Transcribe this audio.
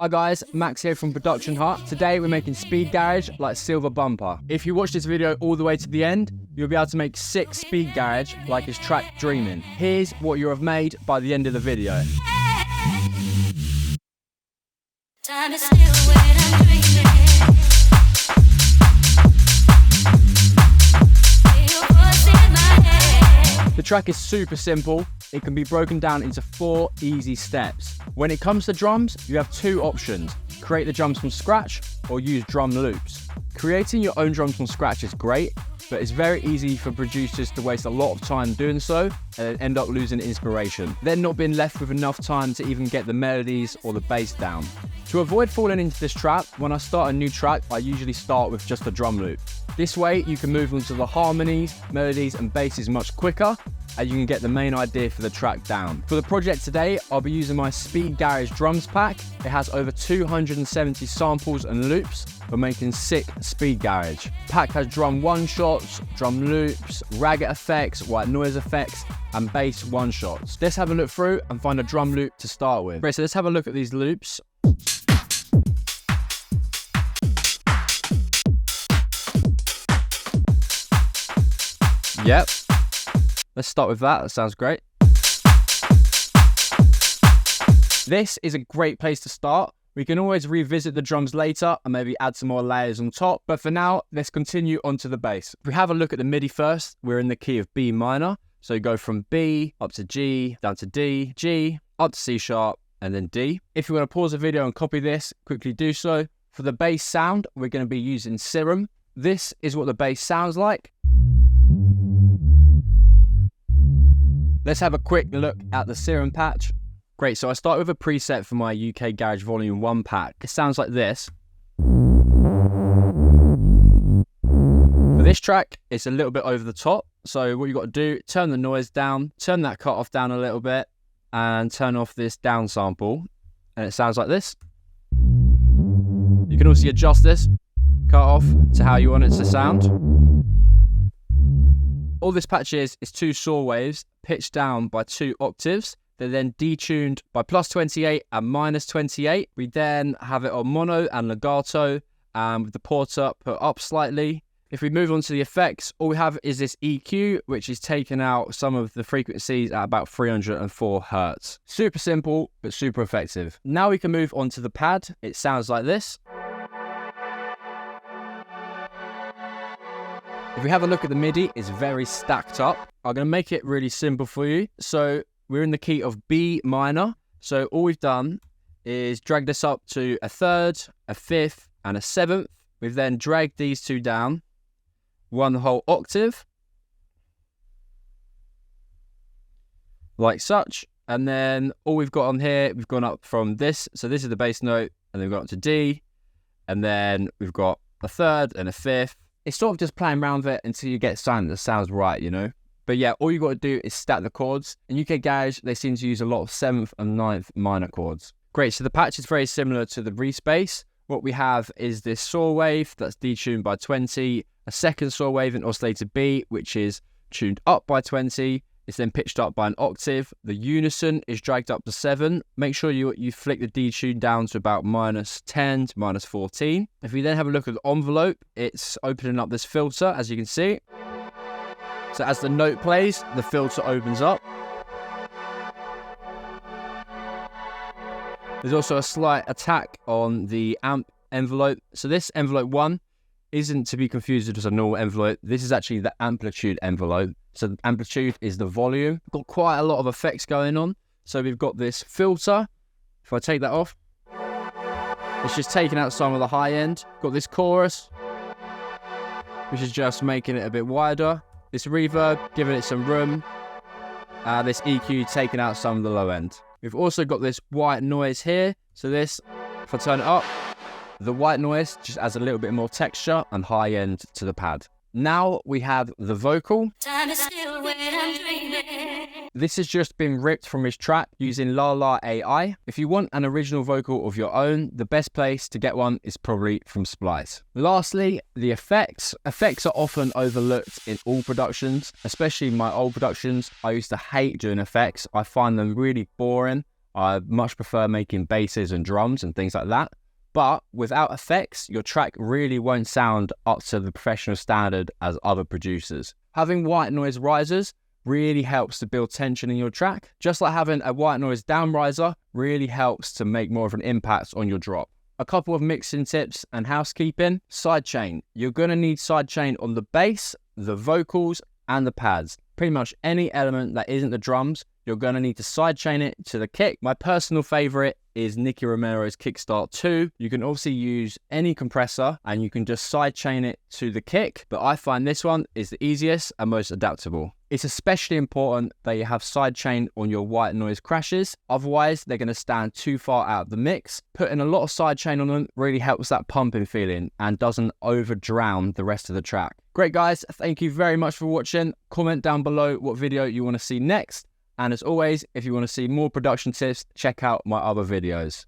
Hi guys, Max here from Production Hut. Today we're making speed garage like Silva Bumpa. If you watch this video all the way to the end, you'll be able to make 6 speed garage like his track Dreamin'. Here's what you'll have made by the end of the video. Time is still when I'm dreaming. Feel what's in my head. The track is super simple. It can be broken down into 4 easy steps. When it comes to drums, you have 2 options. Create the drums from scratch or use drum loops. Creating your own drums from scratch is great, but it's very easy for producers to waste a lot of time doing so and then end up losing inspiration, then not being left with enough time to even get the melodies or the bass down. To avoid falling into this trap, when I start a new track, I usually start with just a drum loop. This way you can move on to the harmonies, melodies and basses much quicker, and you can get the main idea for the track down. For the project today, I'll be using my Speed Garage drums pack. It has over 270 samples and loops for making sick speed garage. Pack has drum one-shots, drum loops, ragged effects, white noise effects, and bass one-shots. Let's have a look through and find a drum loop to start with. Great, so let's have a look at these loops. Yep. Let's start with that sounds great. This is a great place to start. We can always revisit the drums later and maybe add some more layers on top, but for now, let's continue onto the bass. If we have a look at the MIDI first, we're in the key of B minor. So you go from B, up to G, down to D, G, up to C sharp, and then D. If you want to pause the video and copy this, quickly do so. For the bass sound, we're going to be using Serum. This is what the bass sounds like. Let's have a quick look at the Serum patch. Great, so I start with a preset for my UK Garage Volume 1 pack. It sounds like this. For this track, it's a little bit over the top. So what you got to do, turn the noise down, turn that cutoff down a little bit, and turn off this down sample. And it sounds like this. You can also adjust this cutoff to how you want it to sound. All this patch is 2 saw waves pitched down by 2 octaves. They're then detuned by +28 and -28. We then have it on mono and legato, with the porter put up slightly. If we move on to the effects, all we have is this EQ, which is taking out some of the frequencies at about 304 Hertz. Super simple, but super effective. Now we can move on to the pad. It sounds like this. If we have a look at the MIDI, it's very stacked up. I'm going to make it really simple for you. So we're in the key of B minor. So all we've done is drag this up to a 3rd, a 5th, and a 7th. We've then dragged these 2 down, 1 whole octave, like such. And then all we've got on here, we've gone up from this. So this is the bass note, and then we've got up to D. And then we've got a 3rd and a 5th. It's sort of just playing around with it until you get something that sounds right, you know? But yeah, all you got to do is stack the chords. In UK Garage, they seem to use a lot of 7th and 9th minor chords. Great, so the patch is very similar to the Respace. What we have is this saw wave that's detuned by 20, a second saw wave in oscillator B, which is tuned up by 20. It's then pitched up by an octave. The unison is dragged up to 7. Make sure you flick the detune down to about -10 to -14. If we then have a look at the envelope, it's opening up this filter, as you can see. So as the note plays, the filter opens up. There's also a slight attack on the amp envelope. So this envelope 1 isn't to be confused with a normal envelope. This is actually the amplitude envelope. So the amplitude is the volume. We've got quite a lot of effects going on. So we've got this filter. If I take that off, it's just taking out some of the high end. Got this chorus, which is just making it a bit wider. This reverb, giving it some room. This EQ taking out some of the low end. We've also got this white noise here. So this, if I turn it up, the white noise just adds a little bit more texture and high end to the pad. Now we have the vocal. Time is still when I'm dreaming. This has just been ripped from his track using La La AI. If you want an original vocal of your own, the best place to get one is probably from Splice. Lastly, the effects. Effects are often overlooked in all productions, especially my old productions. I used to hate doing effects. I find them really boring. I much prefer making basses and drums and things like that. But without effects, your track really won't sound up to the professional standard as other producers. Having white noise risers really helps to build tension in your track, just like having a white noise down riser really helps to make more of an impact on your drop. A couple of mixing tips and housekeeping. Sidechain. You're going to need sidechain on the bass, the vocals, and the pads. Pretty much any element that isn't the drums, you're going to need to sidechain it to the kick. My personal favorite is Nicky Romero's Kickstart 2. You can obviously use any compressor and you can just sidechain it to the kick, but I find this one is the easiest and most adaptable. It's especially important that you have sidechain on your white noise crashes, otherwise they're going to stand too far out of the mix. Putting a lot of sidechain on them really helps that pumping feeling and doesn't over drown the rest of the track. Great guys, thank you very much for watching. Comment down below what video you want to see next. And as always, if you want to see more production tips, check out my other videos.